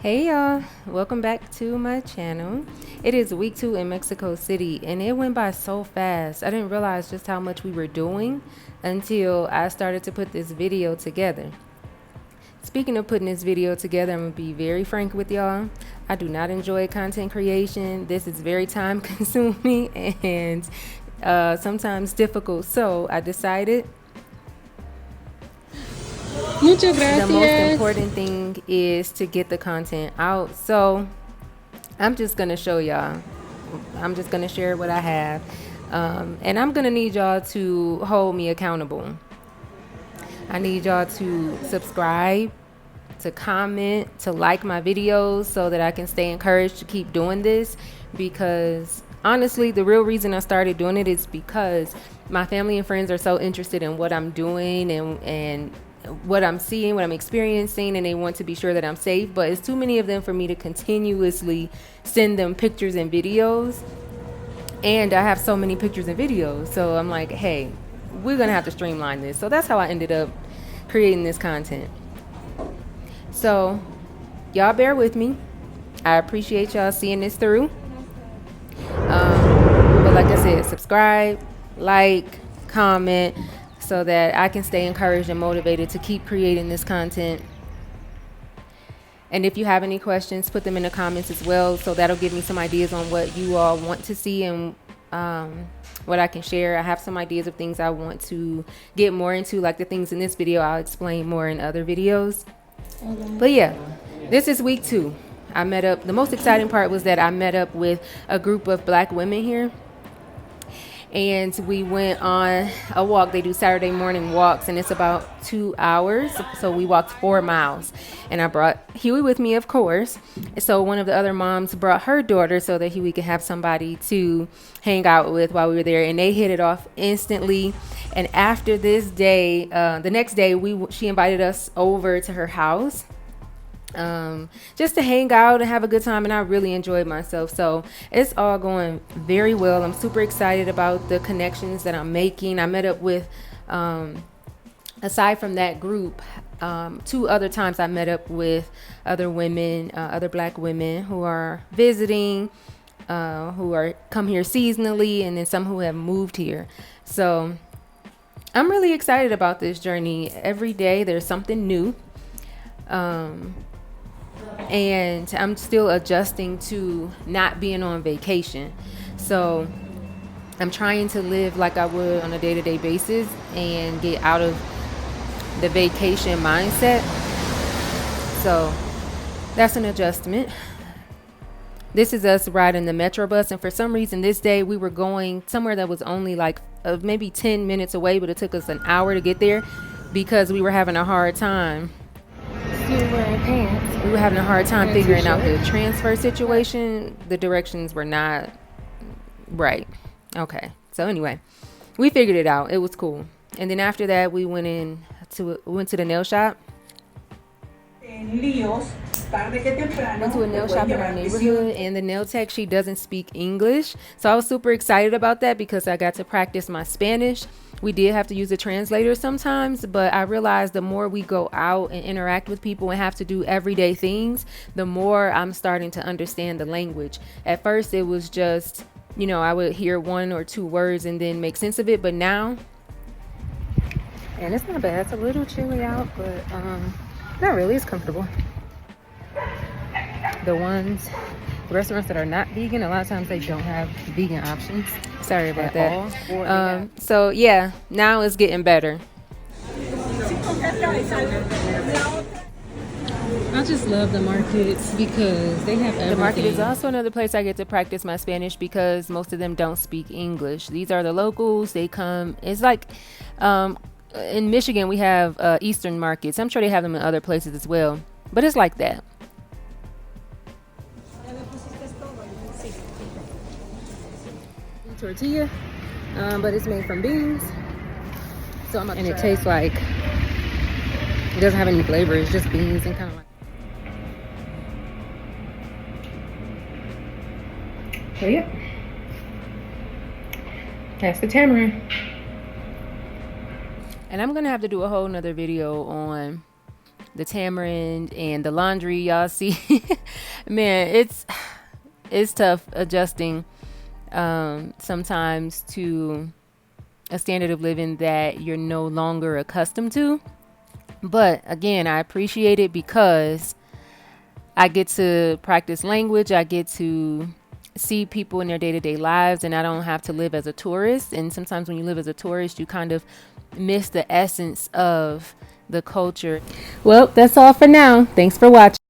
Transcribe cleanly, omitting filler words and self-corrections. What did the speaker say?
Hey y'all, welcome back to my channel. It is week 2 in Mexico City and it went by so fast. I didn't realize just how much we were doing until I started to put this video together. Speaking of putting this video together, I'm gonna be very frank with y'all. I do not enjoy content creation. This is very time consuming and sometimes difficult. So I decided Muchas the most gracias. important thing is to get the content out. So I'm just gonna show y'all. I'm just gonna share what I have, and I'm gonna need y'all to hold me accountable. I need y'all to subscribe, to comment, to like my videos so that I can stay encouraged to keep doing this, because honestly the real reason I started doing it is because my family and friends are so interested in what I'm doing and what I'm seeing, what I'm experiencing, and they want to be sure that I'm safe. But it's too many of them for me to continuously send them pictures and videos, and I have so many pictures and videos. So I'm like, hey, we're gonna have to streamline this. So that's how I ended up creating this content. So y'all bear with me. I appreciate y'all seeing this through. But like I said, subscribe, like, comment, so that I can stay encouraged and motivated to keep creating this content. And if you have any questions, put them in the comments as well, so that'll give me some ideas on what you all want to see and what I can share. I have some ideas of things I want to get more into, like the things in this video I'll explain more in other videos. But yeah, this is week 2. I met up, the most exciting part was that I met up with a group of black women here, and we went on a walk. They do Saturday morning walks, and it's about 2 hours. So we walked 4 miles, and I brought Huey with me, of course. So one of the other moms brought her daughter so that Huey could have somebody to hang out with while we were there, and they hit it off instantly. And after this day, the next day, she invited us over to her house, just to hang out and have a good time, and I really enjoyed myself. So it's all going very well. I'm super excited about the connections that I'm making. I met up with, aside from that group, 2 other times I met up with other women, other black women who are visiting, who are come here seasonally, and then some who have moved here. So I'm really excited about this journey. Every day there's something new. And I'm still adjusting to not being on vacation. So I'm trying to live like I would on a day-to-day basis and get out of the vacation mindset. So that's an adjustment. This is us riding the Metro bus, and for some reason this day we were going somewhere that was only like maybe 10 minutes away, but it took us an hour to get there because we were having a hard time. We were having a hard time figuring out the transfer situation. The directions were not right. Okay. So anyway, we figured it out. It was cool. And then after that, we went to the nail shop. Went to a nail shop in our neighborhood, and the nail tech, she doesn't speak English. So I was super excited about that because I got to practice my Spanish. We did have to use a translator sometimes, but I realized the more we go out and interact with people and have to do everyday things, the more I'm starting to understand the language. At first it was just, I would hear 1 or 2 words and then make sense of it, but now, and it's not bad. It's a little chilly out, but not really. It's comfortable. The restaurants that are not vegan, a lot of times they don't have vegan options. Sorry about that. So yeah, now it's getting better. I just love the markets because they have everything. The market is also another place I get to practice my Spanish because most of them don't speak English. These are the locals. They come. It's like in Michigan we have Eastern markets. I'm sure they have them in other places as well, but it's like that. Tortilla, but it's made from beans. So and it tastes like, it doesn't have any flavor. It's just beans and kind of like. So yeah, that's the tamarind. And I'm gonna have to do a whole nother video on the tamarind and the laundry y'all see. Man, it's tough adjusting sometimes to a standard of living that you're no longer accustomed to. But again, I appreciate it because I get to practice language. I get to see people in their day-to-day lives, and I don't have to live as a tourist. And sometimes when you live as a tourist, you kind of miss the essence of the culture. Well, that's all for now. Thanks for watching.